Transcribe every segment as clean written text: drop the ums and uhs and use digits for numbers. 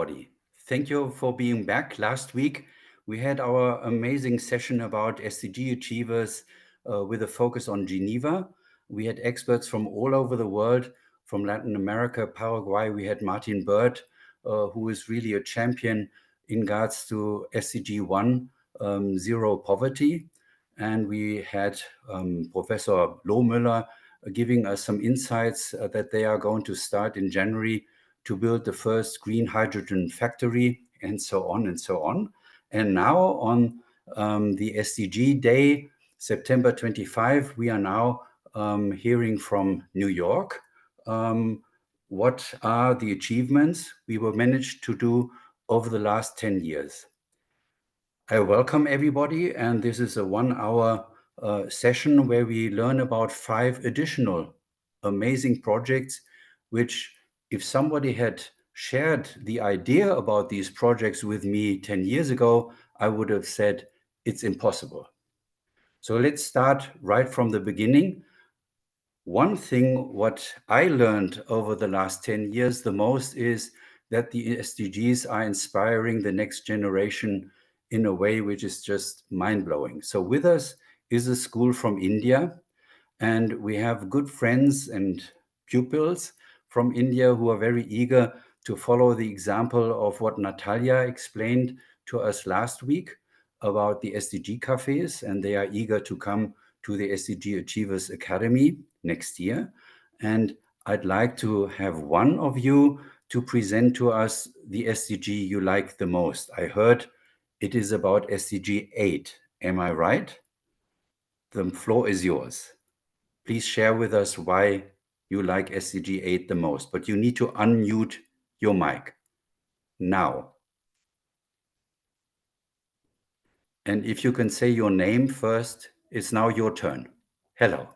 everybody. Thank you for being back. Last week, we had our amazing session about SDG achievers with a focus on Geneva. We had experts from all over the world, from Latin America, Paraguay. We had Martin Bird, who is really a champion in regards to SDG 1, zero poverty. And we had Professor Lohmüller giving us some insights that they are going to start in January to build the first green hydrogen factory, and so on and so on. And now on the SDG Day, September 25, we are now hearing from New York. What are the achievements we were managed to do over the last 10 years? I welcome everybody, and this is a 1-hour session where we learn about 5 additional amazing projects, which if somebody had shared the idea about these projects with me 10 years ago, I would have said it's impossible. So let's start right from the beginning. One thing what I learned over the last 10 years the most is that the SDGs are inspiring the next generation in a way which is just mind-blowing. So with us is a school from India, and we have good friends and pupils from India who are very eager to follow the example of what Natalia explained to us last week about the SDG cafes, and they are eager to come to the SDG Achievers Academy next year. And I'd like to have one of you to present to us the SDG you like the most. I heard it is about SDG 8. Am I right? The floor is yours. Please share with us why you like SDG 8 the most, but you need to unmute your mic now. And if you can say your name first, it's now your turn. Hello.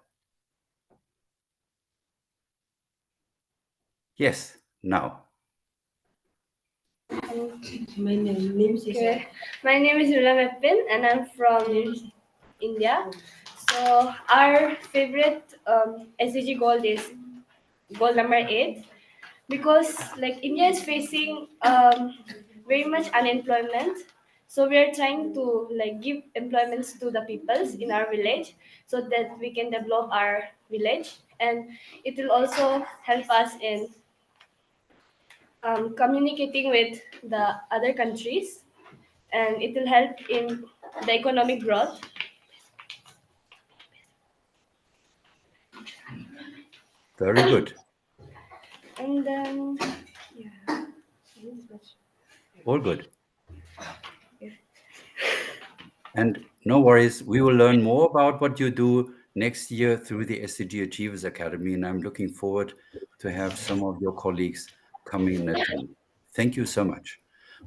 Yes, now. My name is Roland, and I'm from India. So our favorite SDG goal is goal number 8, because like India is facing very much unemployment. So we are trying to like give employments to the peoples in our village so that we can develop our village, and it will also help us in communicating with the other countries, and it will help in the economic growth. Very good. And then, yeah. All good. And no worries, we will learn more about what you do next year through the SDG Achievers Academy, and I'm looking forward to have some of your colleagues coming and attend. Thank you so much.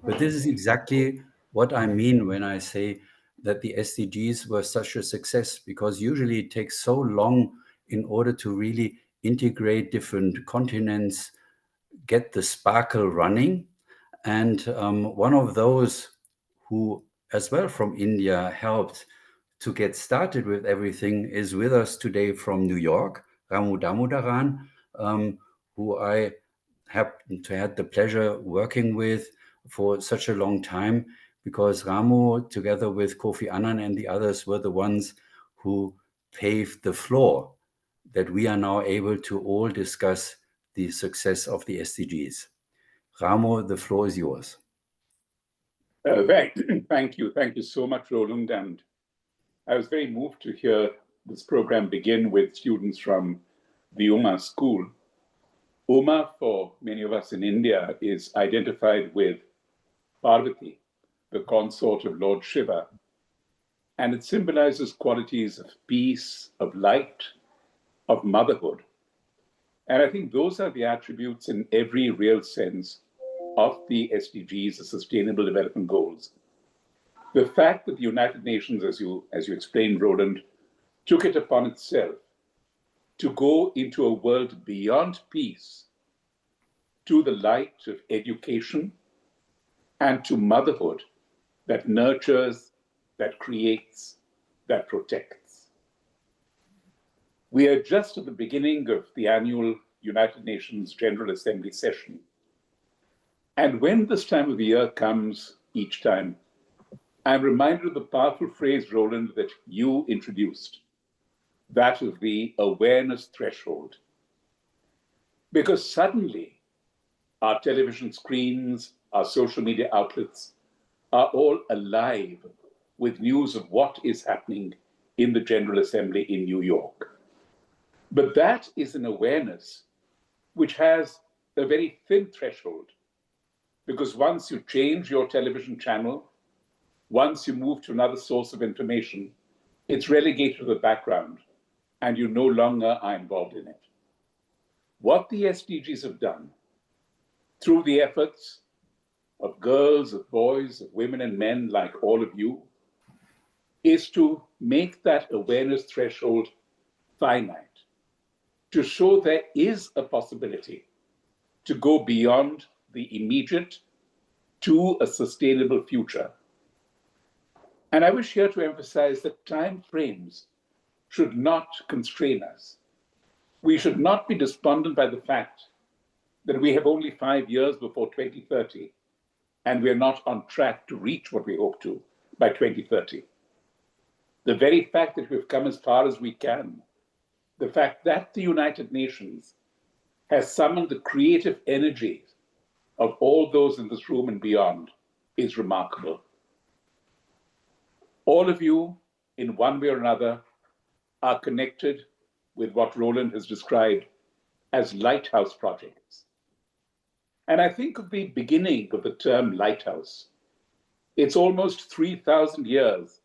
But this is exactly what I mean when I say that the SDGs were such a success, because usually it takes so long in order to really integrate different continents, get the sparkle running. And one of those who, as well from India, helped to get started with everything is with us today from New York, Ramu Damodoran, who I have had the pleasure working with for such a long time, because Ramu, together with Kofi Annan and the others, were the ones who paved the floor that we are now able to all discuss the success of the SDGs. Ramu, the floor is yours. Thank you. Thank you so much, Roland. And I was very moved to hear this program begin with students from the UMA school. UMA, for many of us in India, is identified with Parvati, the consort of Lord Shiva. And it symbolizes qualities of peace, of light, of motherhood. And I think those are the attributes in every real sense of the SDGs, the Sustainable Development Goals. The fact that the United Nations, as you explained, Roland, took it upon itself to go into a world beyond peace, to the light of education and to motherhood that nurtures, that creates, that protects. We are just at the beginning of the annual United Nations General Assembly session. And when this time of the year comes each time, I'm reminded of the powerful phrase, Roland, that you introduced, that of the awareness threshold. Because suddenly, our television screens, our social media outlets are all alive with news of what is happening in the General Assembly in New York. But that is an awareness which has a very thin threshold, because once you change your television channel, once you move to another source of information, it's relegated to the background and you no longer are involved in it. What the SDGs have done through the efforts of girls, of boys, of women and men like all of you, is to make that awareness threshold finite, to show there is a possibility to go beyond the immediate to a sustainable future. And I wish here to emphasize that time frames should not constrain us. We should not be despondent by the fact that we have only 5 years before 2030, and we are not on track to reach what we hope to by 2030. The very fact that we've come as far as we can, the fact that the United Nations has summoned the creative energy of all those in this room and beyond, is remarkable. All of you, in one way or another, are connected with what Roland has described as lighthouse projects. And I think of the beginning of the term lighthouse. It's almost 3,000 years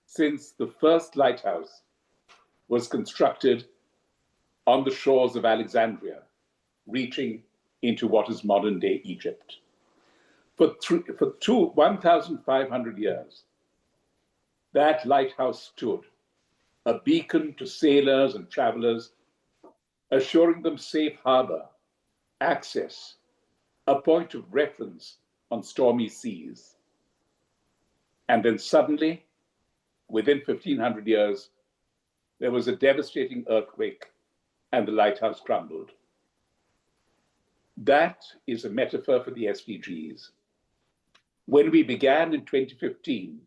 since the first lighthouse was constructed on the shores of Alexandria, reaching into what is modern-day Egypt. For 1,500 years, that lighthouse stood, a beacon to sailors and travelers, assuring them safe harbor, access, a point of reference on stormy seas. And then suddenly, within 1,500 years, there was a devastating earthquake and the lighthouse crumbled. That is a metaphor for the SDGs. When we began in 2015,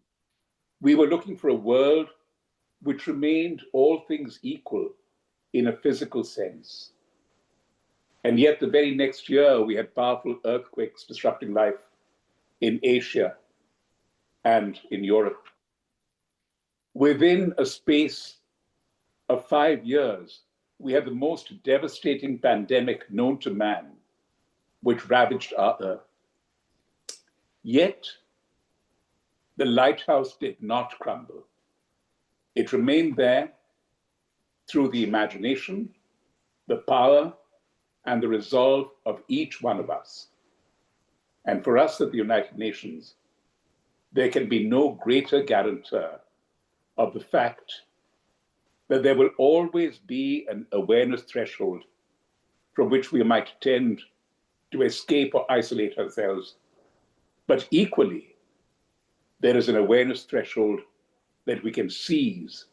we were looking for a world which remained all things equal in a physical sense. And yet the very next year, we had powerful earthquakes disrupting life in Asia and in Europe. Within a space of 5 years, we had the most devastating pandemic known to man, which ravaged our Earth. Yet, the lighthouse did not crumble. It remained there through the imagination, the power, and the resolve of each one of us. And for us at the United Nations, there can be no greater guarantor of the fact that there will always be an awareness threshold from which we might tend to escape or isolate ourselves. But equally, there is an awareness threshold that we can seize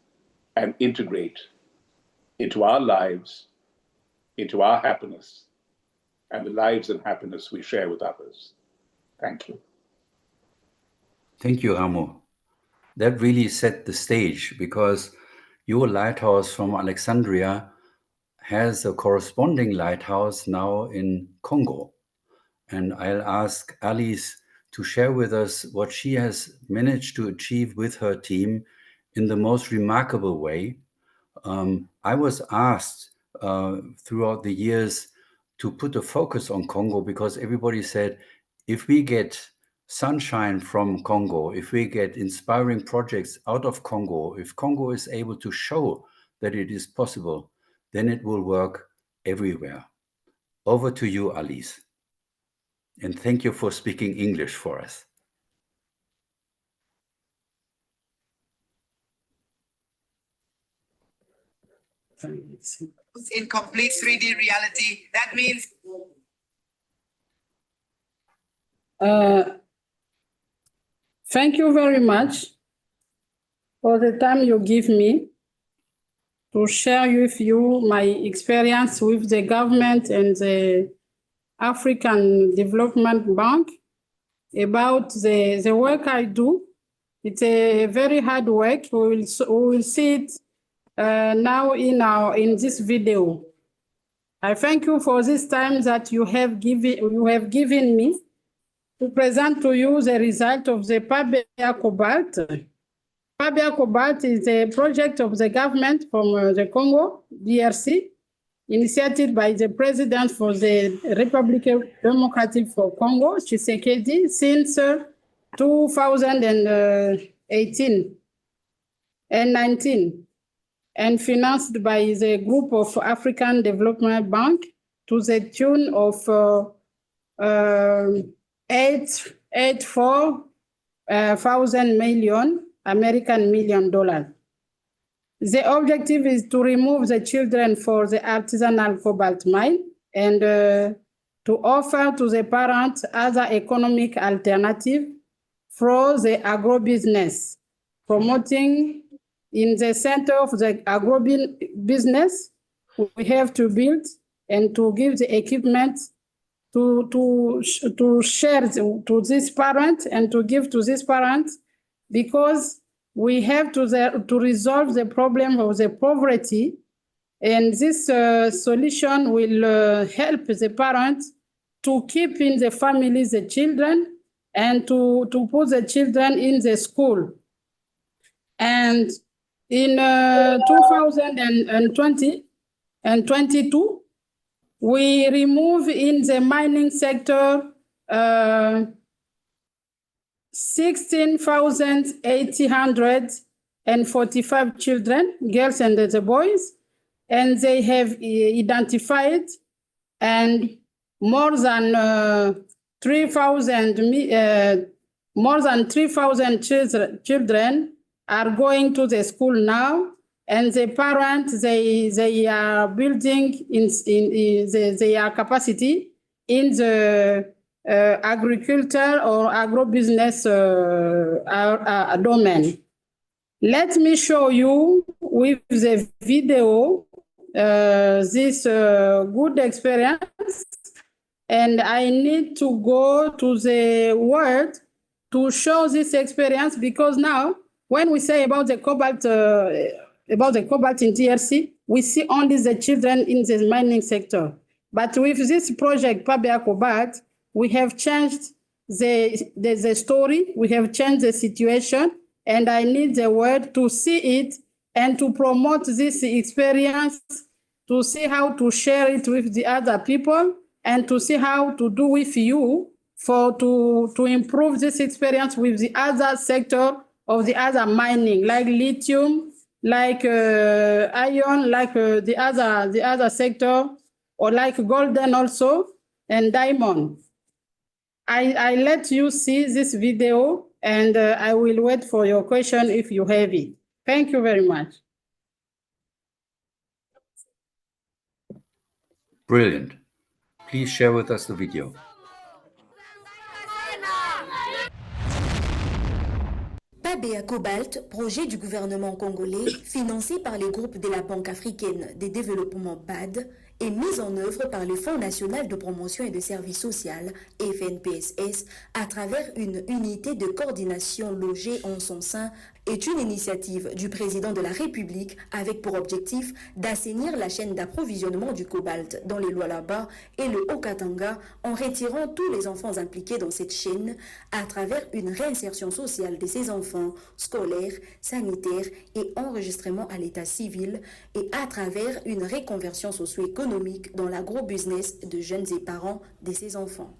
and integrate into our lives, into our happiness, and the lives and happiness we share with others. Thank you. Thank you, Ramu. That really set the stage, because your lighthouse from Alexandria has a corresponding lighthouse now in Congo. And I'll ask Alice to share with us what she has managed to achieve with her team in the most remarkable way. I was asked throughout the years to put a focus on Congo, because everybody said, if we get sunshine from Congo, if we get inspiring projects out of Congo, if Congo is able to show that it is possible, then it will work everywhere. Over to you, Alice. And thank you for speaking English for us. In complete 3D reality, that means thank you very much for the time you give me to share with you my experience with the government and the African Development Bank about the work I do. It's a very hard work. We will see it now in this video. I thank you for this time that you have given me to present to you the result of the Pabea Cobalt. Pabea Cobalt is a project of the government from the Congo, DRC, initiated by the President for the Republic Democratic for Congo, Tshisekedi, since 2018 and 19, and financed by the group of African Development Bank to the tune of $884 million. The objective is to remove the children for the artisanal cobalt mine and to offer to the parents other economic alternative for the agribusiness, promoting in the center of the agribusiness. We have to build and to give the equipment to share to this parent and to give to this parent, because we have to resolve the problem of the poverty, and this solution will help the parents to keep in the families the children and to put the children in the school. And in 2020 and 22, we remove in the mining sector 16,845 children, girls and the boys, and they have identified, and more than 3,000 children are going to the school now, and the parents they are building their capacity in the agriculture or agrobusiness domain. Let me show you with the video this good experience, and I need to go to the word to show this experience, because now when we say about the cobalt in DRC, we see only the children in the mining sector. But with this project, Pabea Cobalt, we have changed the story, we have changed the situation, and I need the word to see it and to promote this experience, to see how to share it with the other people, and to see how to do with you to improve this experience with the other sector of the other mining, like lithium, like iron, like the other sector, or like golden also, and diamond. I let you see this video, and I will wait for your question if you have it. Thank you very much. Brilliant. Please share with us the video. Pabea Cobalt, projet du gouvernement congolais, financé par les groupes de la Banque africaine de développement BAD, est mise en œuvre par le Fonds national de promotion et de services sociaux, FNPSS, à travers une unité de coordination logée en son sein, est une initiative du président de la République avec pour objectif d'assainir la chaîne d'approvisionnement du cobalt dans les Lualaba et le Haut-Katanga en retirant tous les enfants impliqués dans cette chaîne à travers une réinsertion sociale de ces enfants scolaires, sanitaires et enregistrement à l'état civil, et à travers une reconversion socio-économique dans l'agro-business de jeunes et parents de ces enfants.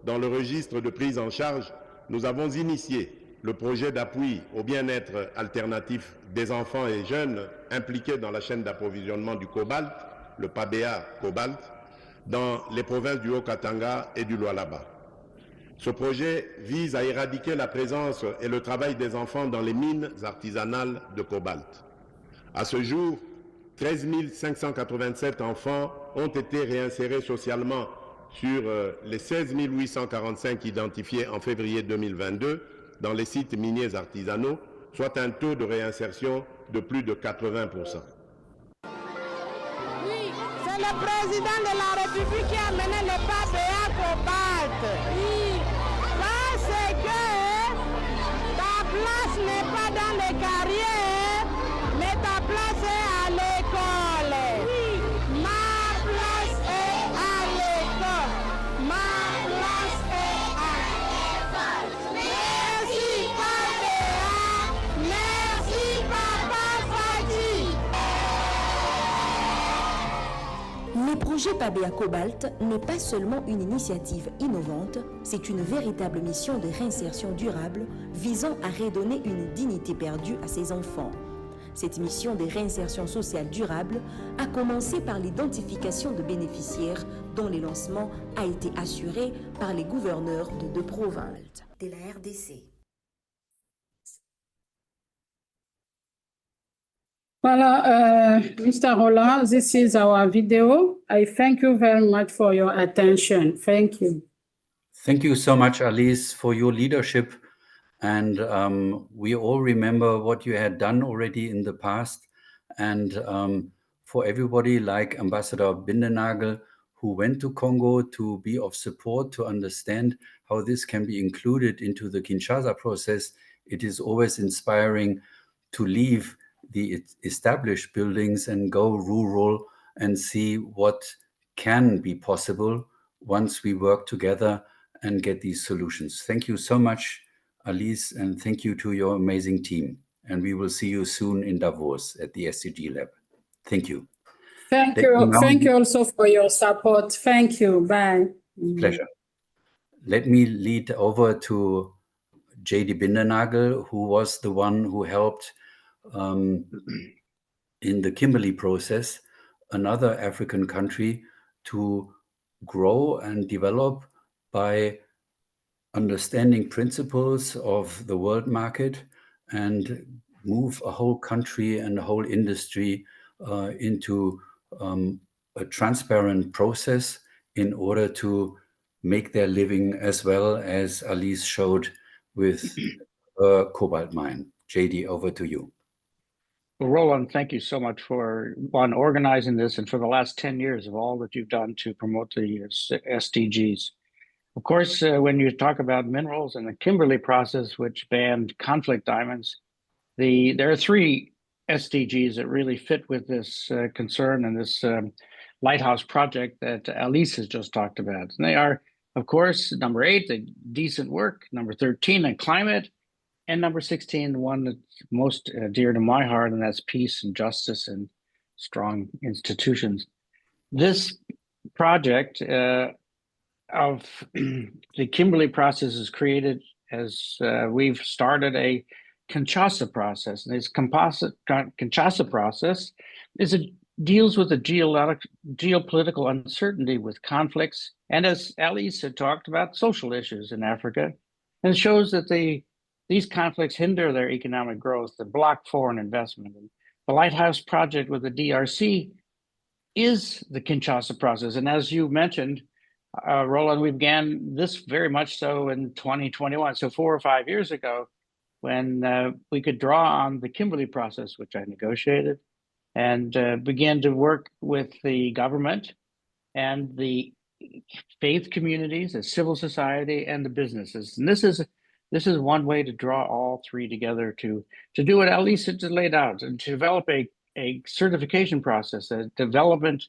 Dans le registre de prise en charge, nous avons initié le projet d'appui au bien-être alternatif des enfants et jeunes impliqués dans la chaîne d'approvisionnement du cobalt, le Pabea Cobalt, dans les provinces du Haut-Katanga et du Lualaba. Ce projet vise à éradiquer la présence et le travail des enfants dans les mines artisanales de cobalt. À ce jour, 13 587 enfants ont été réinsérés socialement sur les 16 845 identifiés en février 2022 dans les sites miniers artisanaux, soit un taux de réinsertion de plus de 80%. Oui, c'est le président de la République qui a mené le PABA cobalt. Oui, parce que ta place n'est pas dans les carrières, mais ta place est à l'école. Oui, ma place est à l'école. Ma place est à l'école. Merci PABA, merci Papa Fadi. Le projet PABA Cobalt n'est pas seulement une initiative innovante, c'est une véritable mission de réinsertion durable visant à redonner une dignité perdue à ses enfants. Cette mission de réinsertion sociale durable a commencé par l'identification de bénéficiaires dont le lancement a été assuré par les gouverneurs de 2 provinces de la RDC. Voilà, Mr. Roland, this is our video. I thank you very much for your attention. Thank you. Thank you so much, Alice, for your leadership. And we all remember what you had done already in the past. And for everybody like Ambassador Bindenagel, who went to Congo to be of support, to understand how this can be included into the Kinshasa process, it is always inspiring to leave the established buildings and go rural and see what can be possible once we work together and get these solutions. Thank you so much, Alice, and thank you to your amazing team. And we will see you soon in Davos at the SDG Lab. Thank you. Thank you. Thank you also for your support. Thank you. Bye. Pleasure. Let me lead over to J.D. Bindenagel, who was the one who helped in the Kimberly Process, another African country, to grow and develop by understanding principles of the world market and move a whole country and a whole industry into a transparent process in order to make their living, as well as Alice showed with a cobalt mine. JD, over to you. Well, Roland, thank you so much for organizing this and for the last 10 years of all that you've done to promote the SDGs. Of course, when you talk about minerals and the Kimberly process, which banned conflict diamonds, there are 3 SDGs that really fit with this concern and this lighthouse project that Alice has just talked about. And they are, of course, number 8, the decent work, number 13, the climate, and number 16, the one that's most dear to my heart, and that's peace and justice and strong institutions. This project of the Kimberly process is created as we've started a Kinshasa process. And this Kinshasa process deals with the geopolitical uncertainty with conflicts, and as Alice had talked about, social issues in Africa. And it shows that these conflicts hinder their economic growth, they block foreign investment. And the Lighthouse Project with the DRC is the Kinshasa process. And as you mentioned, Roland, we began this very much so in 2021, so 4 or 5 years ago, when we could draw on the Kimberly process, which I negotiated, and began to work with the government and the faith communities, the civil society, and the businesses. And this is one way to draw all 3 together to do what Alice had laid out, and to develop a certification process, a development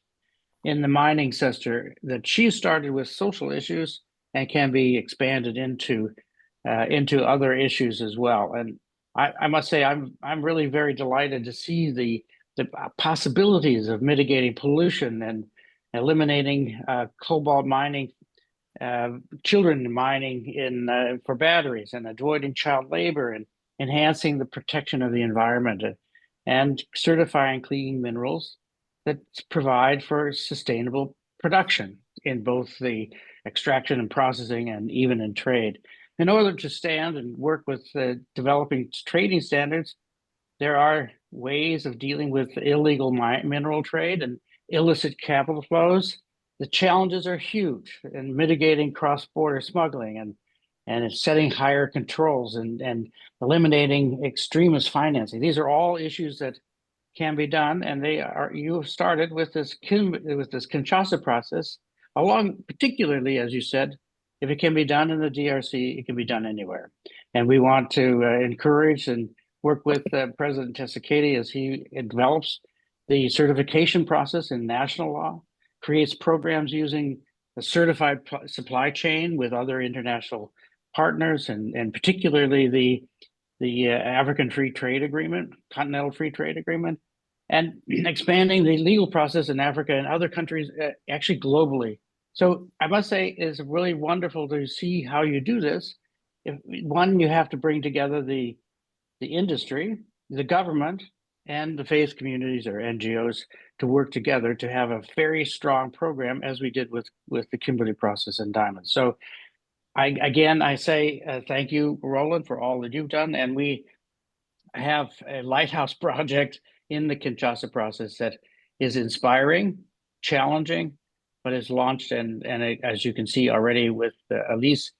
in the mining sector that she started with social issues and can be expanded into other issues as well. And I must say, I'm really very delighted to see the possibilities of mitigating pollution and eliminating cobalt mining, children mining for batteries, and avoiding child labor, and enhancing the protection of the environment, and certifying clean minerals that provide for sustainable production in both the extraction and processing and even in trade. In order to stand and work with developing trading standards, there are ways of dealing with illegal mineral trade and illicit capital flows. The challenges are huge in mitigating cross-border smuggling and setting higher controls and eliminating extremist financing. These are all issues that can be done, and you have started with this Kinshasa process, along particularly, as you said, if it can be done in the DRC, it can be done anywhere. And we want to encourage and work with President Tshisekedi as he develops the certification process in national law, creates programs using a certified supply chain with other international partners, and particularly the African Free Trade Agreement, Continental Free Trade Agreement, and expanding the legal process in Africa and other countries, actually globally. So I must say, it's really wonderful to see how you do this. One, you have to bring together the industry, the government, and the faith communities or NGOs to work together to have a very strong program, as we did with the Kimberly Process and Diamond. So I say thank you, Roland, for all that you've done. And we have a lighthouse project in the Kinshasa process that is inspiring, challenging, but is launched. And as you can see already with Elise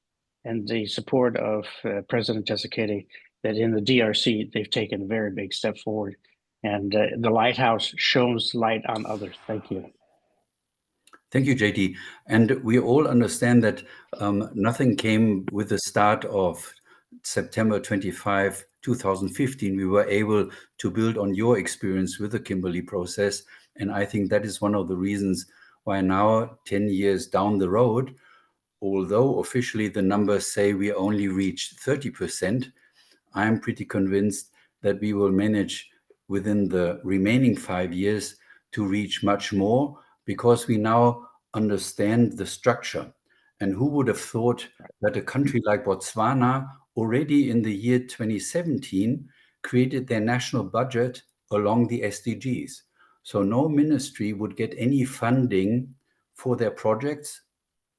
and the support of President Tshisekedi, that in the DRC, they've taken a very big step forward. And the lighthouse shines light on others. Thank you. Thank you, JT. And we all understand that nothing came with the start of September 25, 2015. We were able to build on your experience with the Kimberly process. And I think that is one of the reasons why now, 10 years down the road, although officially the numbers say we only reached 30%, I'm pretty convinced that we will manage within the remaining 5 years to reach much more, because we now understand the structure. And who would have thought that a country like Botswana already in the year 2017 created their national budget along the SDGs. So no ministry would get any funding for their projects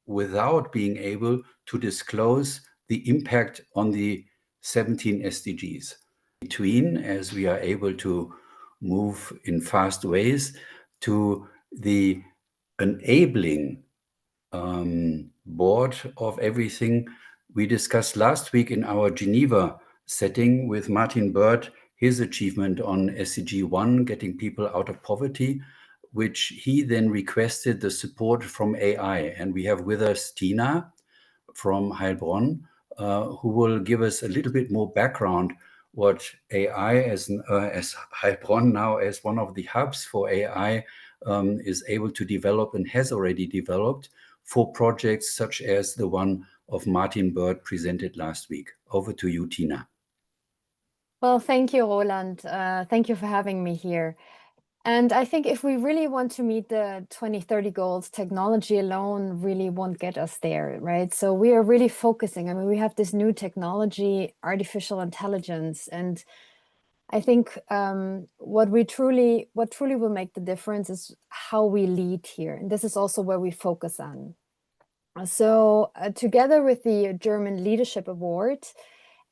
without being able to disclose the impact on the 17 SDGs. Between, as we are able to move in fast ways to the enabling board of everything we discussed last week in our Geneva setting with Martin Bird, his achievement on SDG 1, getting people out of poverty, which he then requested the support from AI. And we have with us Tina from Heilbronn, who will give us a little bit more background what AI as Heilbronn now as one of the hubs for AI is able to develop and has already developed for projects such as the one of Martin Bird presented last week. Over to you, Tina. Well, thank you, Roland. Thank you for having me here. And I think if we really want to meet the 2030 goals, technology alone really won't get us there, right? So we are really focusing. I mean, we have this new technology, artificial intelligence, and I think what truly will make the difference is how we lead here. And this is also where we focus on. So together with the German Leadership Award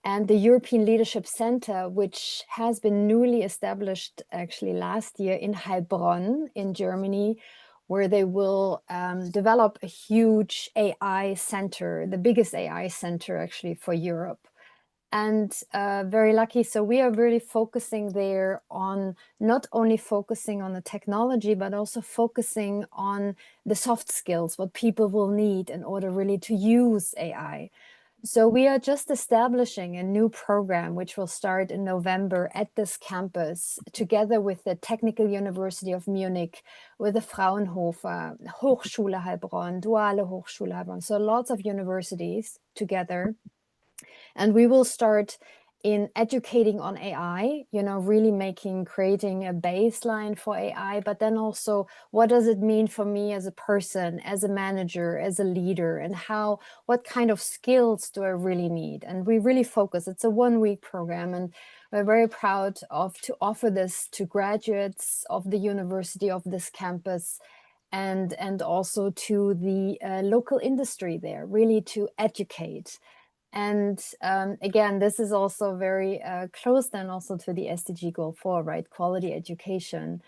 and the European Leadership Center, which has been newly established actually last year in Heilbronn in Germany, where they will develop a huge AI center, the biggest AI center actually for Europe. And very lucky, so we are really focusing there on not only focusing on the technology, but also focusing on the soft skills, what people will need in order really to use AI. So we are just establishing a new program, which will start in November at this campus, together with the Technical University of Munich, with the Fraunhofer, Hochschule Heilbronn, Duale Hochschule Heilbronn. So lots of universities together. And we will start in educating on AI, really creating a baseline for AI, but then also what does it mean for me as a person, as a manager, as a leader, and what kind of skills do I really need? And we really focus, it's a 1-week program, and we're very proud to offer this to graduates of the university of this campus, and also to the local industry there, really to educate. And again, this is also very close then also to the SDG goal 4, right? Quality education.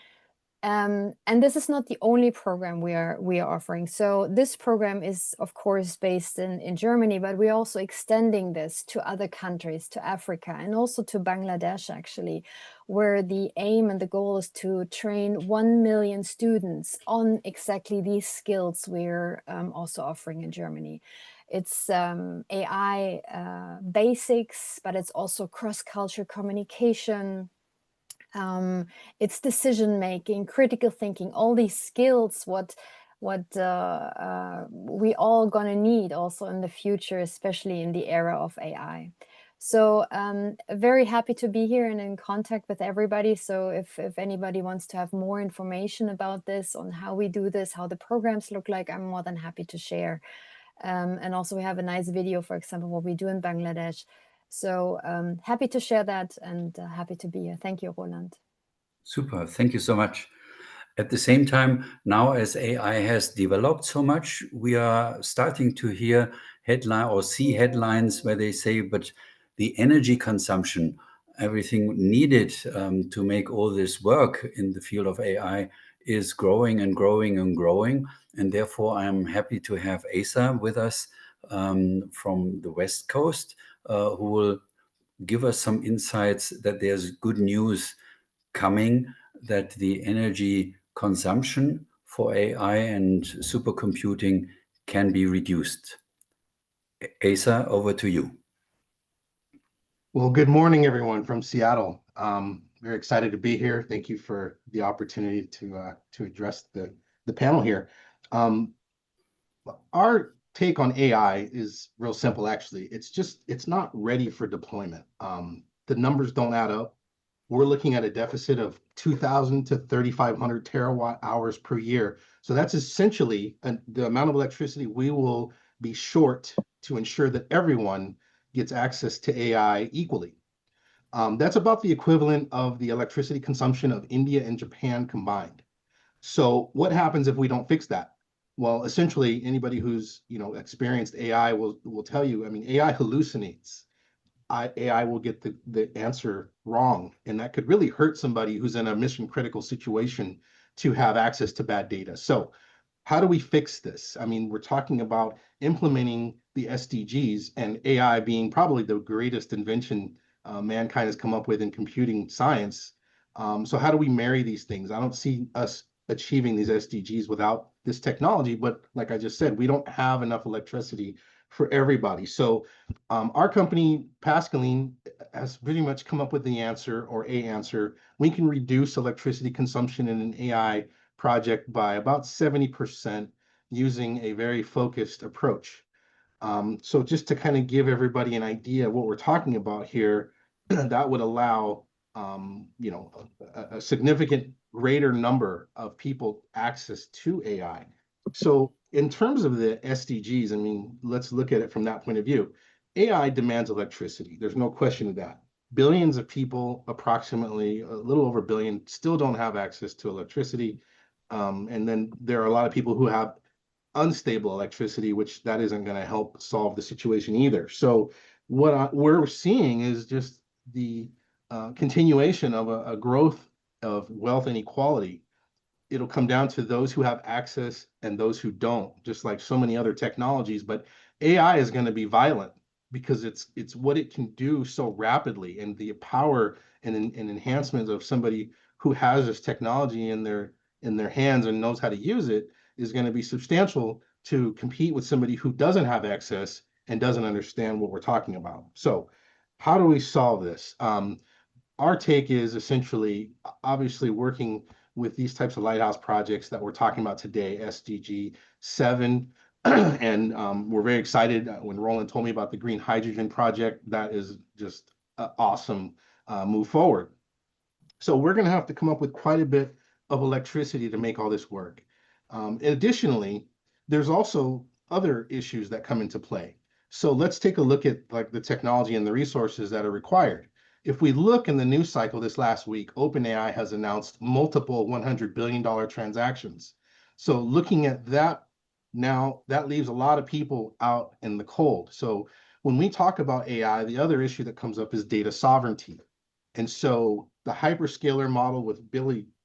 And this is not the only program we are offering. So this program is, of course, based in Germany, but we're also extending this to other countries, to Africa, and also to Bangladesh, actually, where the aim and the goal is to train 1 million students on exactly these skills we're also offering in Germany. It's AI basics, but it's also cross-cultural communication. It's decision making, critical thinking, all these skills what we all gonna need also in the future, especially in the era of AI. So very happy to be here and in contact with everybody. So if anybody wants to have more information about this, on how we do this, how the programs look like, I'm more than happy to share. And also we have a nice video, for example, what we do in Bangladesh. So happy to share that, and happy to be here. Thank you, Roland. Super. Thank you so much. At the same time, now as AI has developed so much, we are starting to hear see headlines where they say, but the energy consumption, everything needed to make all this work in the field of AI is growing and growing and growing. And therefore, I'm happy to have Asa with us from the West Coast, who will give us some insights that there's good news coming, that the energy consumption for AI and supercomputing can be reduced. Asa, over to you. Well, good morning, everyone from Seattle. Very excited to be here. Thank you for the opportunity to address the panel here. Our take on AI is real simple, actually. It's not ready for deployment. The numbers don't add up. We're looking at a deficit of 2,000 to 3,500 terawatt hours per year. So that's essentially the amount of electricity we will be short to ensure that everyone gets access to AI equally. That's about the equivalent of the electricity consumption of India and Japan combined. So what happens if we don't fix that? Well, essentially, anybody who's experienced AI will tell you, I mean, AI hallucinates. AI will get the answer wrong, and that could really hurt somebody who's in a mission critical situation to have access to bad data. So how do we fix this? I mean, we're talking about implementing the SDGs, and AI being probably the greatest invention mankind has come up with in computing science. So how do we marry these things? I don't see us achieving these SDGs without this technology, but like I just said, we don't have enough electricity for everybody. So our company, Pascaline, has pretty much come up with the answer, or a answer. We can reduce electricity consumption in an AI project by about 70% using a very focused approach. So just to kind of give everybody an idea of what we're talking about here, that would allow a significant greater number of people access to AI. So in terms of the SDGs, I mean, let's look at it from that point of view. AI demands electricity. There's no question of that. Billions of people, approximately a little over a billion, still don't have access to electricity. And then there are a lot of people who have unstable electricity, which that isn't going to help solve the situation either. So what we're seeing is just the continuation of a growth of wealth inequality. It'll come down to those who have access and those who don't, just like so many other technologies. But AI is going to be violent because it's what it can do so rapidly, and the power and enhancement of somebody who has this technology in their hands and knows how to use it is going to be substantial to compete with somebody who doesn't have access and doesn't understand what we're talking about. So how do we solve this? Our take is essentially, obviously, working with these types of lighthouse projects that we're talking about today, SDG 7. And we're very excited when Roland told me about the green hydrogen project. That is just an awesome move forward. So we're going to have to come up with quite a bit of electricity to make all this work. Additionally, there's also other issues that come into play. So let's take a look at like the technology and the resources that are required. If we look in the news cycle this last week, OpenAI has announced multiple $100 billion transactions. So looking at that now, that leaves a lot of people out in the cold. So when we talk about AI, the other issue that comes up is data sovereignty. And so the hyperscaler model with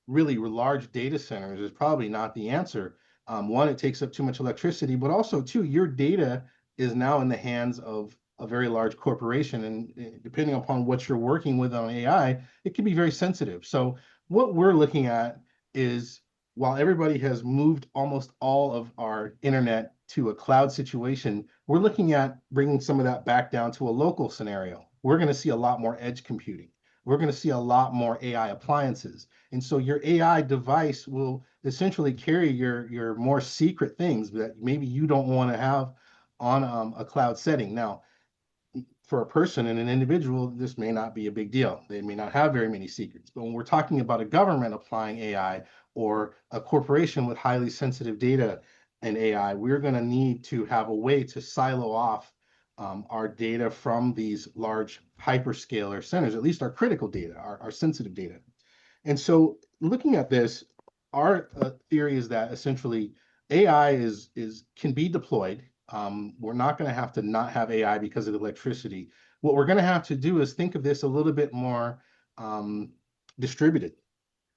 really large data centers is probably not the answer. One, it takes up too much electricity, but also two, your data is now in the hands of a very large corporation. And depending upon what you're working with on AI, it can be very sensitive. So what we're looking at is, while everybody has moved almost all of our internet to a cloud situation, we're looking at bringing some of that back down to a local scenario. We're going to see a lot more edge computing. We're going to see a lot more AI appliances. And so your AI device will essentially carry your more secret things that maybe you don't want to have on a cloud setting. Now, for a person and an individual, this may not be a big deal. They may not have very many secrets. But when we're talking about a government applying AI or a corporation with highly sensitive data and AI, we're going to need to have a way to silo off our data from these large hyperscaler centers, at least our critical data, our sensitive data. And so looking at this, our theory is that essentially AI can be deployed. We're not going to have to not have AI because of electricity. What we're going to have to do is think of this a little bit more distributed.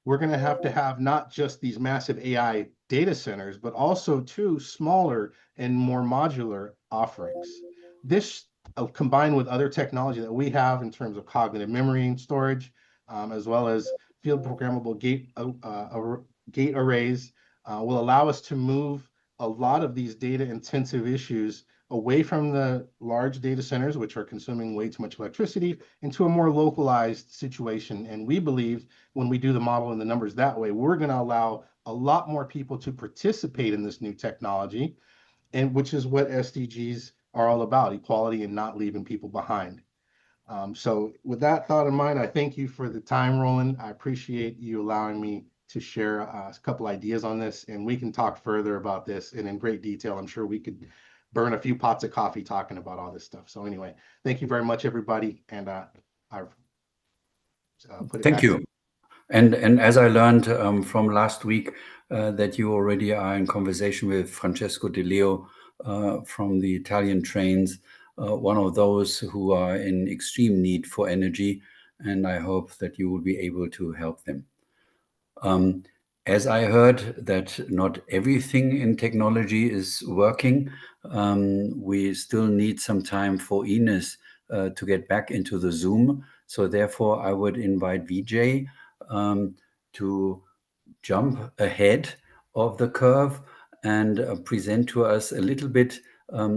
We're going to have not just these massive AI data centers, but also two smaller and more modular offerings. This combined with other technology that we have in terms of cognitive memory and storage, as well as field programmable gate arrays, will allow us to move a lot of these data intensive issues away from the large data centers, which are consuming way too much electricity, into a more localized situation. And we believe when we do the model and the numbers that way, we're going to allow a lot more people to participate in this new technology, and which is what SDGs are all about, equality and not leaving people behind. So with that thought in mind, I thank you for the time, Roland. I appreciate you allowing me to share a couple ideas on this, and we can talk further about this and in great detail. I'm sure we could burn a few pots of coffee talking about all this stuff. So anyway, thank you very much, everybody. And I've put it Thank back you. to you. And as I learned from last week, that you already are in conversation with Francesco De Leo from the Italian trains, one of those who are in extreme need for energy, and I hope that you will be able to help them. As I heard that not everything in technology is working, we still need some time for Ines to get back into the Zoom. So therefore, I would invite Vijay to jump ahead of the curve and present to us a little bit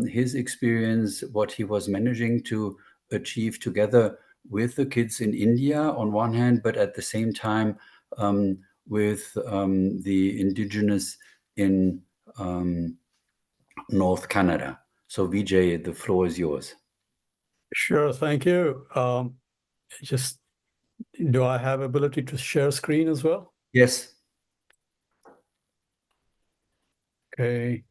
his experience, what he was managing to achieve together with the kids in India on one hand, but at the same time with the indigenous in North Canada. So Vijay, the floor is yours. Sure, thank you. Do I have ability to share screen as well? Yes. Okay.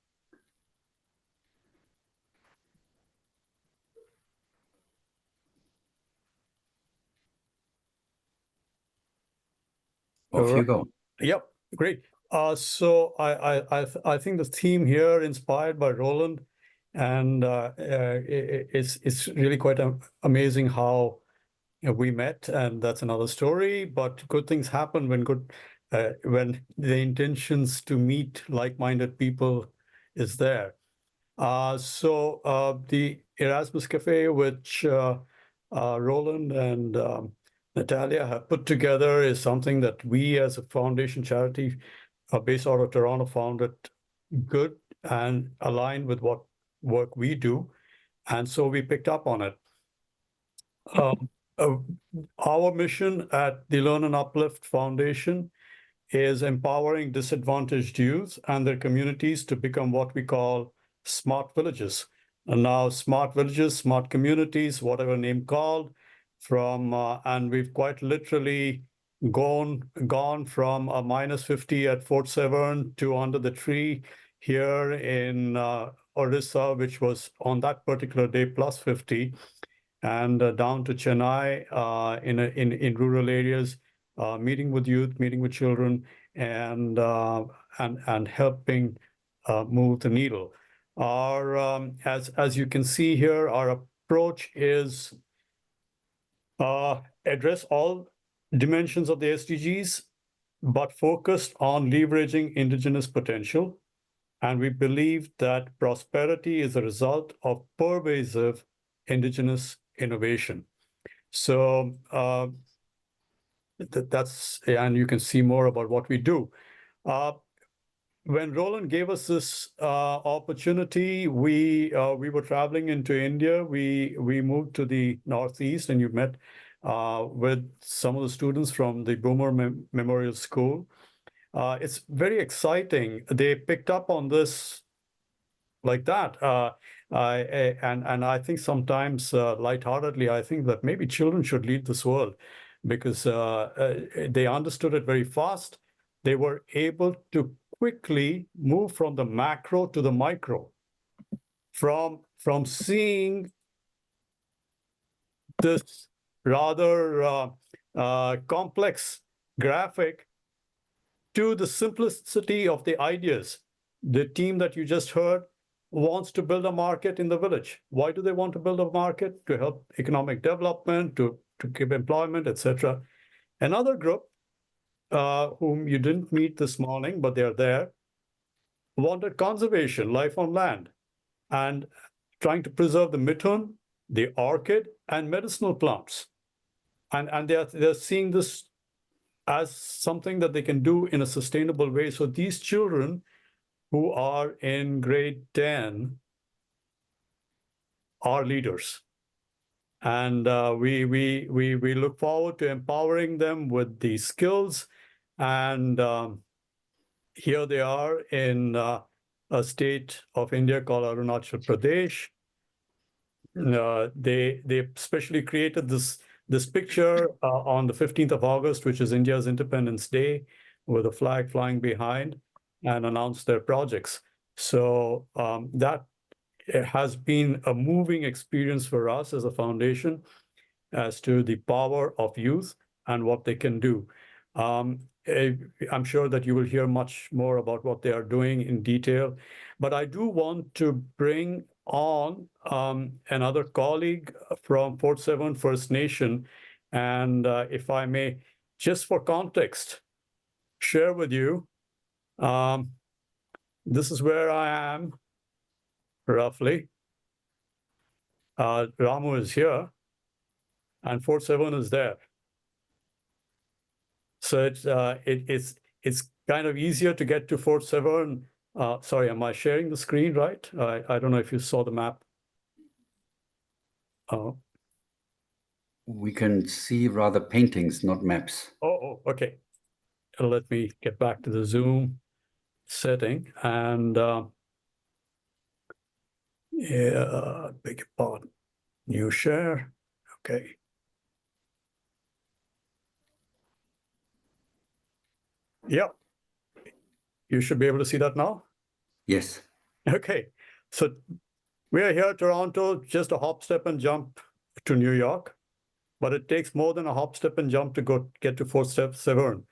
Off you go. Yep, great. So I think the theme here, inspired by Roland, and it's really quite amazing how we met, and that's another story. But good things happen when the intentions to meet like-minded people is there. So the Erasmus Cafe, which Roland and Natalia have put together, is something that we as a foundation charity based out of Toronto found it good and aligned with what work we do. And so we picked up on it. Our mission at the Learn and Uplift Foundation is empowering disadvantaged youth and their communities to become what we call smart villages. And now smart villages, smart communities, whatever name called, and we've quite literally gone from a -50 at Fort Severn to under the tree here in Orissa, which was on that particular day +50, and down to Chennai in rural areas, meeting with youth, meeting with children, and helping move the needle. Our as you can see here, our approach is address all dimensions of the SDGs but focused on leveraging indigenous potential. And we believe that prosperity is a result of pervasive indigenous innovation. So that's, and you can see more about what we do. When Roland gave us this opportunity, we were traveling into India. We moved to the Northeast, and you met with some of the students from the Boomer Memorial School. It's very exciting. They picked up on this like that. And I think sometimes lightheartedly, I think that maybe children should lead this world, because they understood it very fast. They were able to quickly move from the macro to the micro, from seeing this rather complex graphic to the simplicity of the ideas. The team that you just heard wants to build a market in the village. Why do they want to build a market? To help economic development, to give employment, etc. Another group, whom you didn't meet this morning, but they're there, wanted conservation, life on land, and trying to preserve the mithun, the orchid, and medicinal plants. And they're seeing this as something that they can do in a sustainable way. So these children who are in grade 10 are leaders. And we look forward to empowering them with these skills. And here they are in a state of India called Arunachal Pradesh. They specially created this picture on the 15th of August, which is India's Independence Day, with a flag flying behind, and announced their projects. So that has been a moving experience for us as a foundation as to the power of youth and what they can do. I'm sure that you will hear much more about what they are doing in detail, but I do want to bring on another colleague from Fort Severn First Nation. And if I may, just for context, share with you, this is where I am, roughly. Ramu is here, and Fort Severn is there. So it's kind of easier to get to Fort Severn. Sorry, am I sharing the screen right? I don't know if you saw the map. We can see rather paintings, not maps. Oh, okay. Let me get back to the Zoom setting, and yeah, beg your pardon. New share. Okay. Yeah. You should be able to see that now? Yes. Okay. So we are here, Toronto, just a hop, step, and jump to New York, but it takes more than a hop, step, and jump to get to Fort Severn.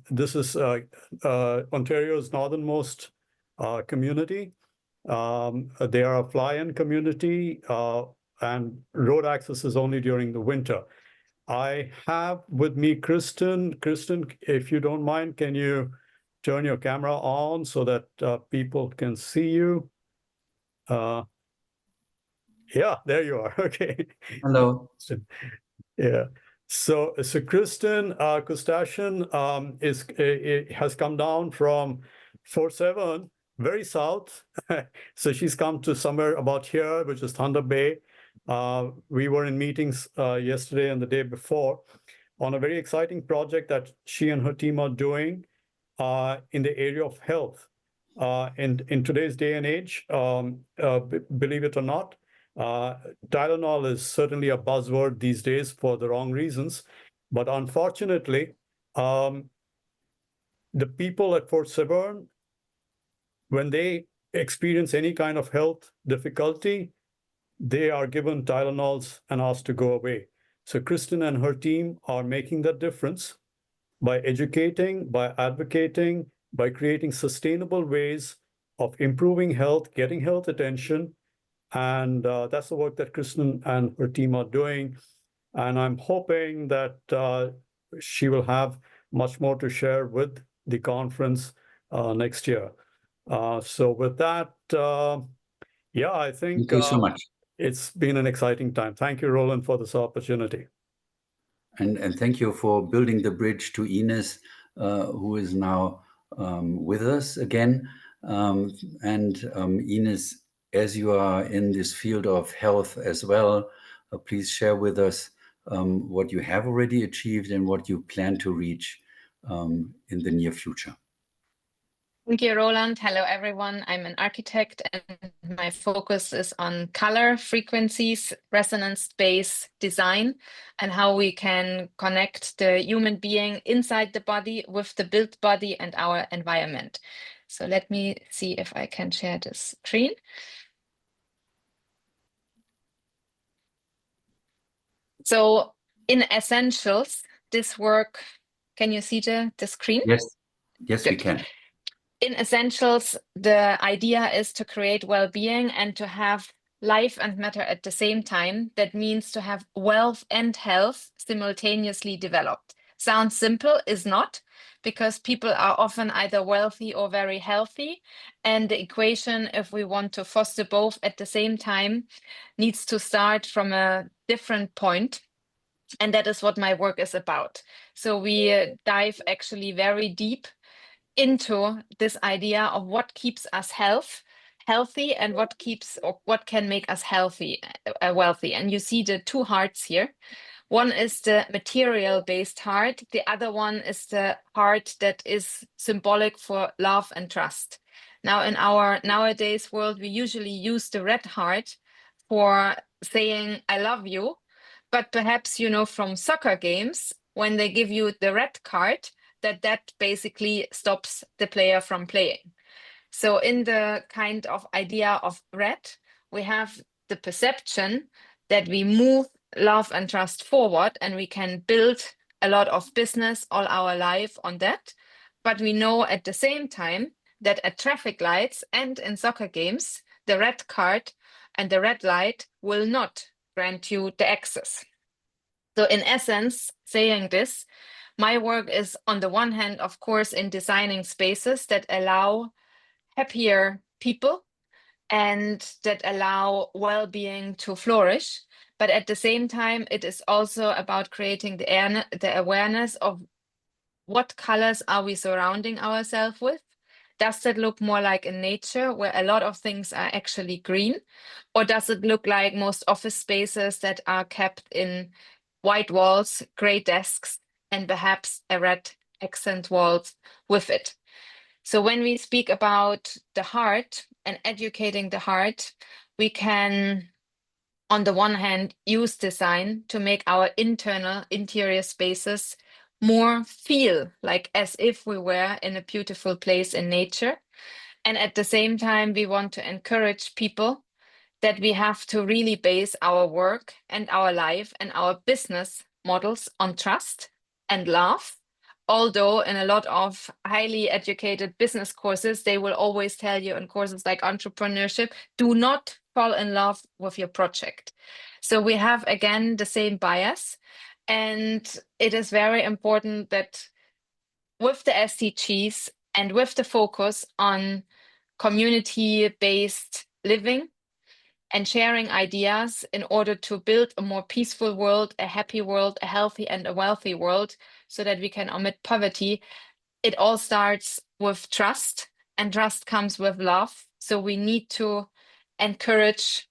This is Ontario's northernmost community. They are a fly-in community, and road access is only during the winter. I have with me Kristen. Kristen, if you don't mind, can you turn your camera on so that people can see you? Yeah, there you are. Okay. Hello. Yeah. So Kristen Kustasian has come down from Fort Severn, very south. So she's come to somewhere about here, which is Thunder Bay. We were in meetings yesterday and the day before on a very exciting project that she and her team are doing in the area of health. In today's day and age, believe it or not, Tylenol is certainly a buzzword these days for the wrong reasons. But unfortunately, the people at Fort Severn, when they experience any kind of health difficulty, they are given Tylenols and asked to go away. So Kristen and her team are making that difference by educating, by advocating, by creating sustainable ways of improving health, getting health attention. And that's the work that Kristen and her team are doing. And I'm hoping that she will have much more to share with the conference next year. So with that, yeah, I think Thank you so much. It's been an exciting time. Thank you, Roland, for this opportunity. And thank you for building the bridge to Ines, who is now with us again. Ines, as you are in this field of health as well, please share with us what you have already achieved and what you plan to reach in the near future. Thank you, Roland. Hello, everyone. I'm an architect, and my focus is on color, frequencies, resonance space design, and how we can connect the human being inside the body with the built body and our environment. So let me see if I can share the screen. So in essentials, this work, can you see the screen? Yes, yes, Good. we can. In essentials, the idea is to create well-being and to have life and matter at the same time. That means to have wealth and health simultaneously developed. Sounds simple, is not, because people are often either wealthy or very healthy. And the equation, if we want to foster both at the same time, needs to start from a different point. And that is what my work is about. So we dive actually very deep into this idea of what keeps us healthy and what can make us wealthy. And you see the two hearts here. One is the material-based heart. The other one is the heart that is symbolic for love and trust. Now, in our nowadays world, we usually use the red heart for saying, I love you. But perhaps, you know, from soccer games, when they give you the red card, that basically stops the player from playing. So in the kind of idea of red, we have the perception that we move love and trust forward and we can build a lot of business all our life on that. But we know at the same time that at traffic lights and in soccer games, the red card and the red light will not grant you the access. So in essence, saying this, my work is on the one hand, of course, in designing spaces that allow happier people and that allow well-being to flourish. But at the same time, it is also about creating the awareness of what colors are we surrounding ourselves with. Does that look more like in nature where a lot of things are actually green? Or does it look like most office spaces that are kept in white walls, gray desks, and perhaps a red accent walls with it? So when we speak about the heart and educating the heart, we can, on the one hand, use design to make our interior spaces more feel like as if we were in a beautiful place in nature. And at the same time, we want to encourage people that we have to really base our work and our life and our business models on trust and love. Although in a lot of highly educated business courses, they will always tell you in courses like entrepreneurship, do not fall in love with your project. So we have, again, the same bias. And it is very important that with the SDGs and with the focus on community-based living and sharing ideas in order to build a more peaceful world, a happy world, a healthy and a wealthy world, so that we can omit poverty, it all starts with trust, and trust comes with love. So we need to encourage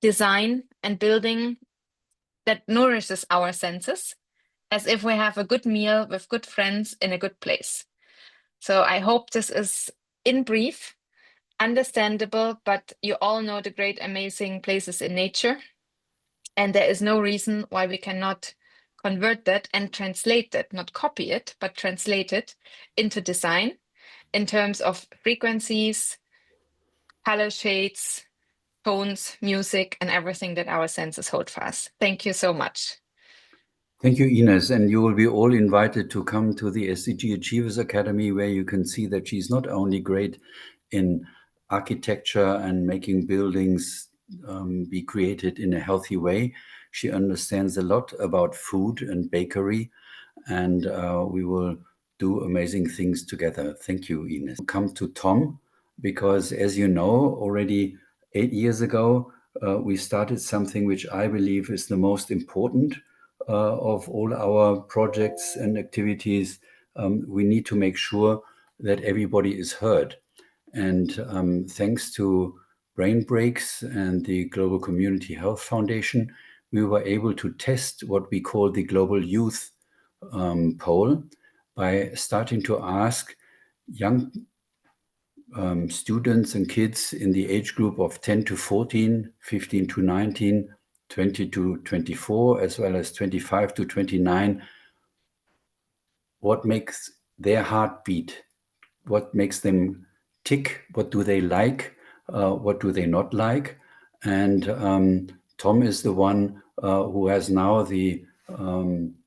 design and building that nourishes our senses, as if we have a good meal with good friends in a good place. So I hope this is, in brief, understandable, but you all know the great, amazing places in nature. And there is no reason why we cannot convert that and translate that, not copy it, but translate it into design in terms of frequencies, color shades, tones, music, and everything that our senses hold for us. Thank you so much. Thank you, Ines. And you will be all invited to come to the SDG Achievers Academy, where you can see that she's not only great in architecture and making buildings be created in a healthy way. She understands a lot about food and bakery and we will do amazing things together. Thank you, Ines. Come to Tom, because as you know, already 8 years ago, we started something which I believe is the most important of all our projects and activities. We need to make sure that everybody is heard. And thanks to Brainbreaks and the Global Community Health Foundation, we were able to test what we call the Global Youth poll by starting to ask young students and kids in the age group of 10 to 14, 15 to 19, 20 to 24, as well as 25 to 29, what makes their heart beat, what makes them tick, what do they like, what do they not like. And Tom is the one who has now the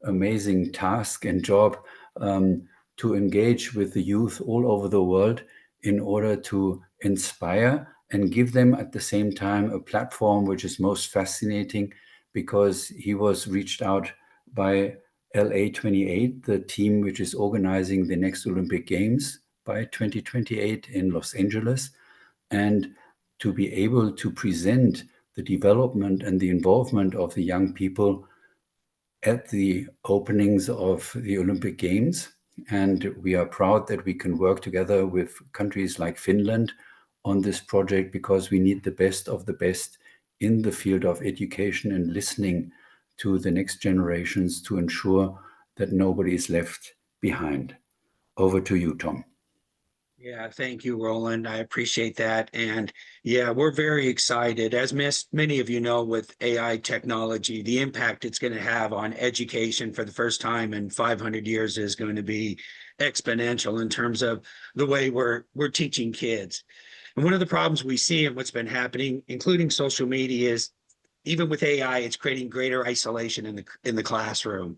amazing task and job to engage with the youth all over the world in order to inspire and give them at the same time a platform which is most fascinating, because he was reached out by LA28, the team which is organizing the next Olympic Games by 2028 in Los Angeles, and to be able to present the development and the involvement of the young people at the openings of the Olympic Games. And we are proud that we can work together with countries like Finland on this project, because we need the best of the best in the field of education and listening to the next generations to ensure that nobody is left behind. Over to you, Tom. Yeah, thank you, Roland. I appreciate that. And yeah, we're very excited. As many of you know, with AI technology, the impact it's going to have on education for the first time in 500 years is going to be exponential in terms of the way we're teaching kids. And one of the problems we see and what's been happening, including social media, is even with AI, it's creating greater isolation in the classroom.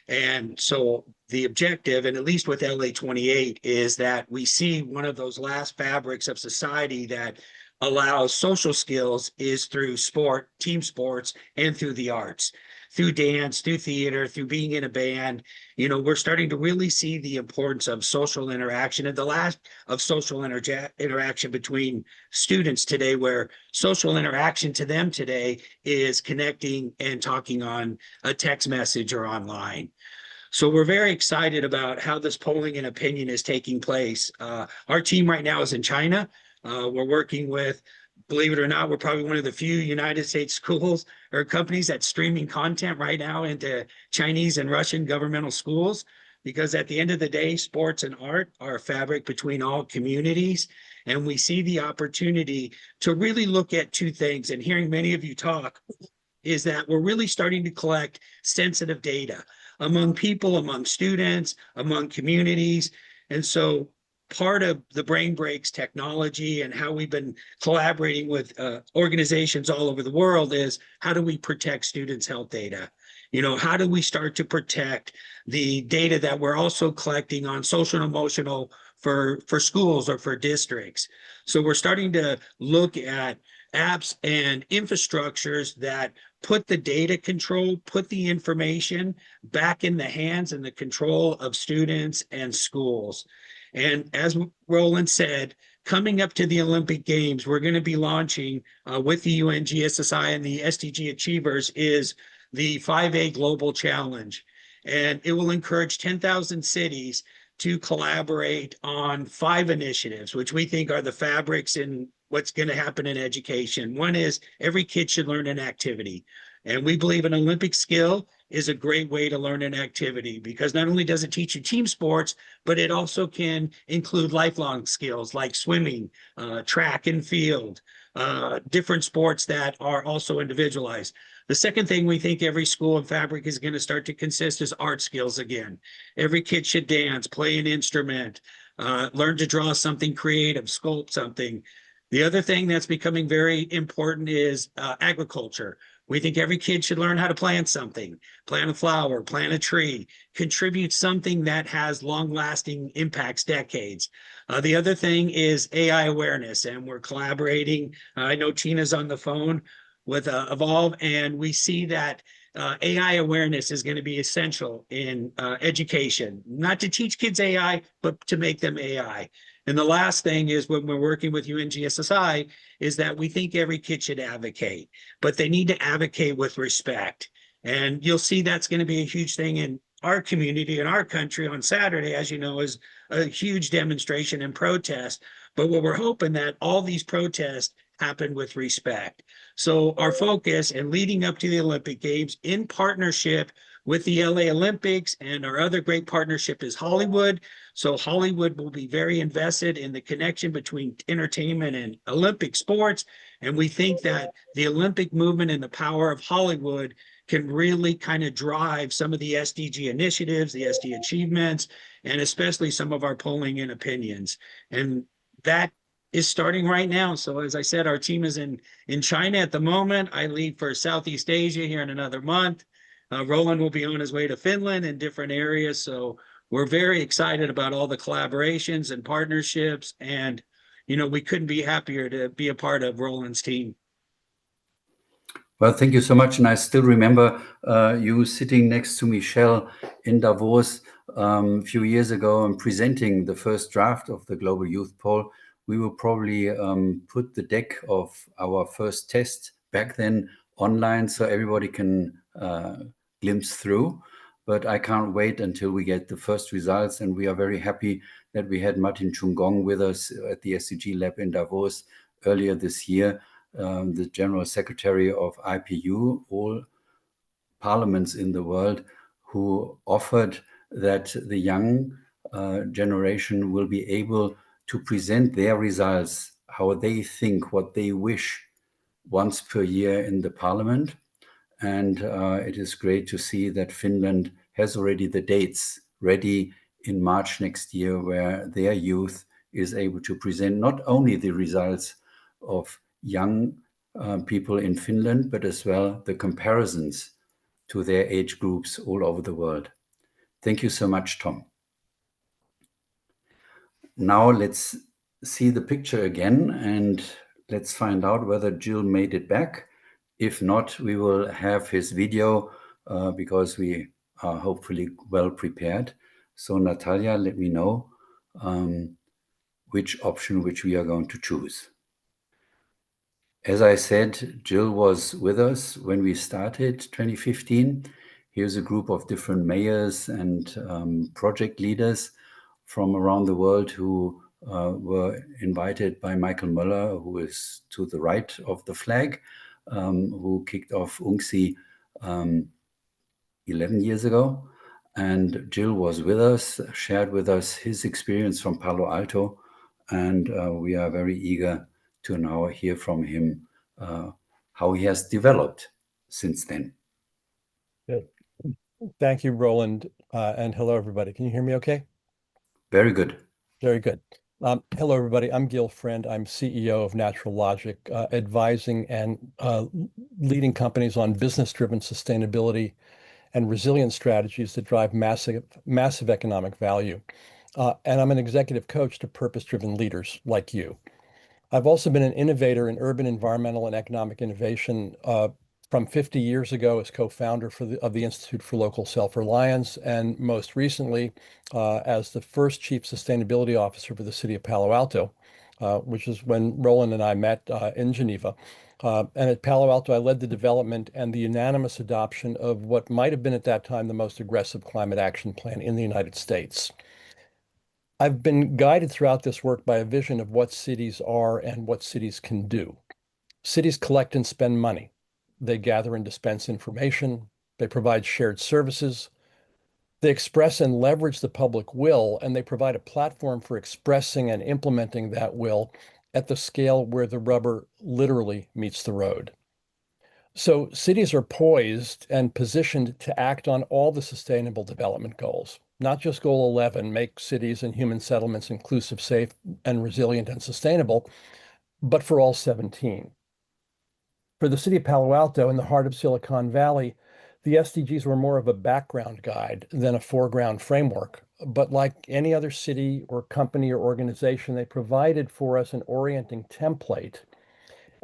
And so the objective, and at least with LA28, is that we see one of those last fabrics of society that allows social skills is through sport, team sports, and through the arts, through dance, through theater, through being in a band. You know, we're starting to really see the importance of social interaction and the lack of social interaction between students today, where social interaction to them today is connecting and talking on a text message or online. So we're very excited about how this polling and opinion is taking place. Our team right now is in China. We're working with, believe it or not, we're probably one of the few United States schools or companies that's streaming content right now into Chinese and Russian governmental schools, because at the end of the day, sports and art are a fabric between all communities. And we see the opportunity to really look at two things, and hearing many of you talk, is that we're really starting to collect sensitive data among people, among students, among communities. And so part of the Brainbreaks technology and how we've been collaborating with organizations all over the world is, how do we protect students' health data? You know, how do we start to protect the data that we're also collecting on social and emotional for schools or for districts? So we're starting to look at apps and infrastructures that put the data control, put the information back in the hands and the control of students and schools. And as Roland said, coming up to the Olympic Games, we're going to be launching with the UNGSII and the SDG Achievers is the 5A Global Challenge. And it will encourage 10,000 cities to collaborate on 5 initiatives, which we think are the fabrics in what's going to happen in education. One is every kid should learn an activity. And we believe an Olympic skill is a great way to learn an activity, because not only does it teach you team sports, but it also can include lifelong skills like swimming, track and field, different sports that are also individualized. The second thing we think every school and fabric is going to start to consist is art skills again. Every kid should dance, play an instrument, learn to draw something creative, sculpt something. The other thing that's becoming very important is agriculture. We think every kid should learn how to plant something, plant a flower, plant a tree, contribute something that has long-lasting impacts, decades. The other thing is AI awareness, and we're collaborating. I know Tina's on the phone with Evolve, and we see that AI awareness is going to be essential in education, not to teach kids AI, but to make them AI. And the last thing is, when we're working with UNGSII, is that we think every kid should advocate, but they need to advocate with respect. And you'll see that's going to be a huge thing in our community, in our country on Saturday, as you know, is a huge demonstration and protest. But what we're hoping that all these protests happen with respect. So our focus, and leading up to the Olympic Games, in partnership with the LA Olympics, and our other great partnership is Hollywood. So Hollywood will be very invested in the connection between entertainment and Olympic sports. And we think that the Olympic movement and the power of Hollywood can really kind of drive some of the SDG initiatives, the SD achievements, and especially some of our polling and opinions. And that is starting right now. So as I said, our team is in China at the moment. I leave for Southeast Asia here in another month. Roland will be on his way to Finland and different areas. So we're very excited about all the collaborations and partnerships. And, you know, we couldn't be happier to be a part of Roland's team. Well, thank you so much. And I still remember you sitting next to Michelle in Davos a few years ago and presenting the first draft of the Global Youth Poll. We will probably put the deck of our first test back then online so everybody can glimpse through. But I can't wait until we get the first results. And we are very happy that we had Martin Chungong with us at the SDG Lab in Davos earlier this year. The General Secretary of IPU, all parliaments in the world, who offered that the young generation will be able to present their results, how they think, what they wish, once per year in the parliament. And it is great to see that Finland has already the dates ready in March next year, where their youth is able to present not only the results of young people in Finland, but as well the comparisons to their age groups all over the world. Thank you so much, Tom. Now let's see the picture again and let's find out whether Gil made it back. If not, we will have his video because we are hopefully well prepared. So Natalia, let me know which option which we are going to choose. As I said, Gil was with us when we started 2015. Here's a group of different mayors and project leaders from around the world who were invited by Michael Möller, who is to the right of the flag, who kicked off UNGSII 11 years ago. And Gil was with us, shared with us his experience from Palo Alto. And we are very eager to now hear from him how he has developed since then. Good. Thank you, Roland. And hello, everybody. Can you hear me okay? Very good. Very good. Hello, everybody. I'm Gil Friend. I'm CEO of Natural Logic, advising and leading companies on business-driven sustainability and resilient strategies that drive massive economic value. And I'm an executive coach to purpose-driven leaders like you. I've also been an innovator in urban environmental and economic innovation from 50 years ago as co-founder of the Institute for Local Self-Reliance, and most recently as the first Chief Sustainability Officer for the city of Palo Alto, which is when Roland and I met in Geneva. And at Palo Alto, I led the development and the unanimous adoption of what might have been at that time the most aggressive climate action plan in the United States. I've been guided throughout this work by a vision of what cities are and what cities can do. Cities collect and spend money. They gather and dispense information. They provide shared services. They express and leverage the public will, and they provide a platform for expressing and implementing that will at the scale where the rubber literally meets the road. So cities are poised and positioned to act on all the sustainable development goals, not just goal 11, make cities and human settlements inclusive, safe, and resilient and sustainable, but for all 17. For the city of Palo Alto, in the heart of Silicon Valley, the SDGs were more of a background guide than a foreground framework. But like any other city or company or organization, they provided for us an orienting template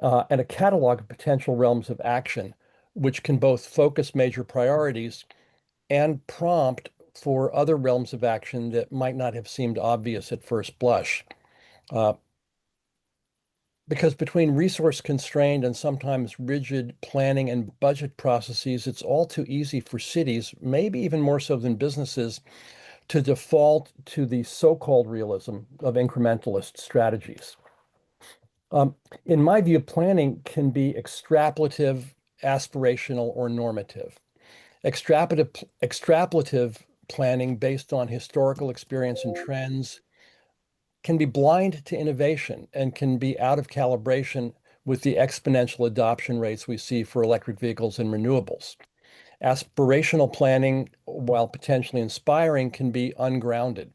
and a catalog of potential realms of action, which can both focus major priorities and prompt for other realms of action that might not have seemed obvious at first blush. Because between resource-constrained and sometimes rigid planning and budget processes, it's all too easy for cities, maybe even more so than businesses, to default to the so-called realism of incrementalist strategies. In my view, planning can be extrapolative, aspirational, or normative. Extrapolative planning based on historical experience and trends can be blind to innovation and can be out of calibration with the exponential adoption rates we see for electric vehicles and renewables. Aspirational planning, while potentially inspiring, can be ungrounded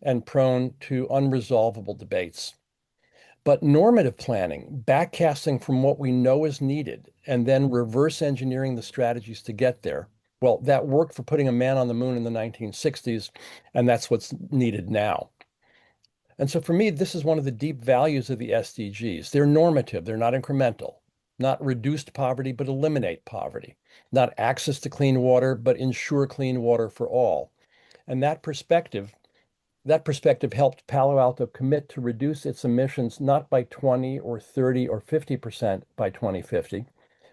and prone to unresolvable debates. But normative planning, backcasting from what we know is needed and then reverse engineering the strategies to get there, well, that worked for putting a man on the moon in the 1960s, and that's what's needed now. And so for me, this is one of the deep values of the SDGs. They're normative, they're not incremental, not reduced poverty, but eliminate poverty, not access to clean water, but ensure clean water for all. And that perspective helped Palo Alto commit to reduce its emissions not by 20 or 30 or 50% by 2050,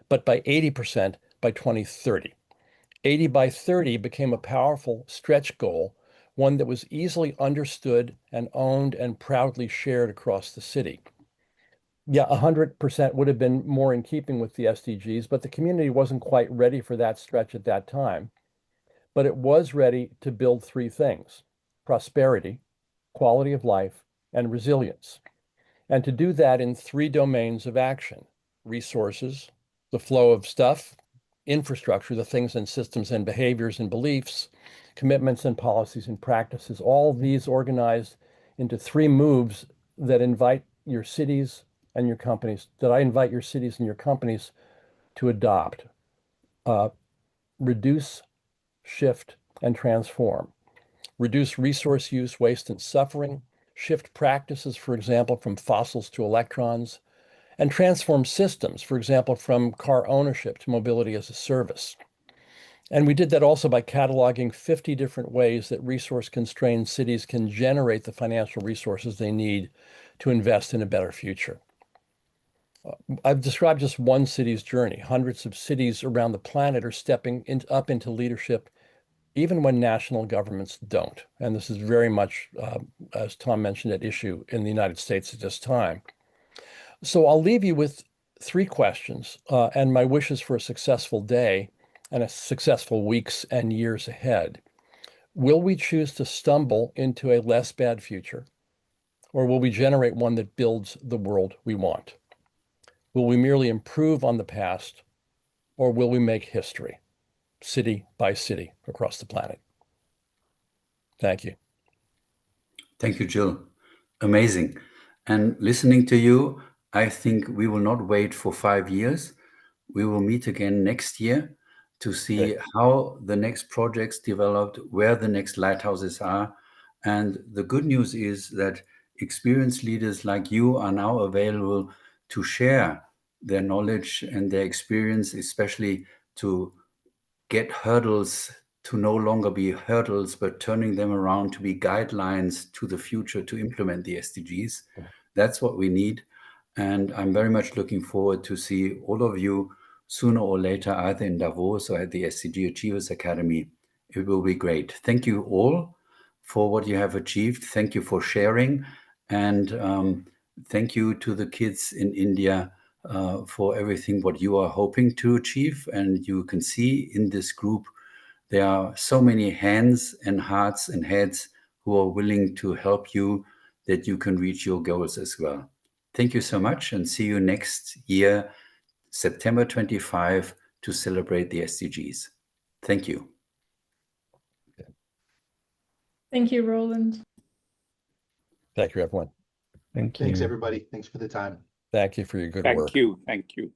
but by 80% by 2030. 80 by 30 became a powerful stretch goal, one that was easily understood and owned and proudly shared across the city. Yeah, 100% would have been more in keeping with the SDGs, but the community wasn't quite ready for that stretch at that time. But it was ready to build three things: prosperity, quality of life, and resilience. And to do that in three domains of action: resources, the flow of stuff; infrastructure, the things and systems and behaviors and beliefs; commitments and policies and practices. All these organized into three moves that invite your cities and your companies, that I invite your cities and your companies to adopt. Reduce, shift, and transform. Reduce resource use, waste, and suffering. Shift practices, for example, from fossils to electrons. And transform systems, for example, from car ownership to mobility as a service. And we did that also by cataloging 50 different ways that resource-constrained cities can generate the financial resources they need to invest in a better future. I've described just one city's journey. Hundreds of cities around the planet are stepping up into leadership, even when national governments don't. And this is very much, as Tom mentioned, at issue in the United States at this time. So I'll leave you with three questions and my wishes for a successful day and a successful weeks and years ahead. Will we choose to stumble into a less bad future, or will we generate one that builds the world we want? Will we merely improve on the past, or will we make history, city by city, across the planet? Thank you. Thank you, Gil. Amazing. And listening to you, I think we will not wait for 5 years. We will meet again next year to see how the next projects developed, where the next lighthouses are. And the good news is that experienced leaders like you are now available to share their knowledge and their experience, especially to get hurdles to no longer be hurdles, but turning them around to be guidelines to the future to implement the SDGs. That's what we need. And I'm very much looking forward to see all of you sooner or later, either in Davos or at the SDG Achievers Academy. It will be great. Thank you all for what you have achieved. Thank you for sharing. And thank you to the kids in India for everything what you are hoping to achieve. And you can see in this group, there are so many hands and hearts and heads who are willing to help you that you can reach your goals as well. Thank you so much, and see you next year, September 25, to celebrate the SDGs. Thank you. Thank you, Roland. Thank you, everyone. Thanks, everybody. Thanks for the time. Thank you for your good work. Thank you.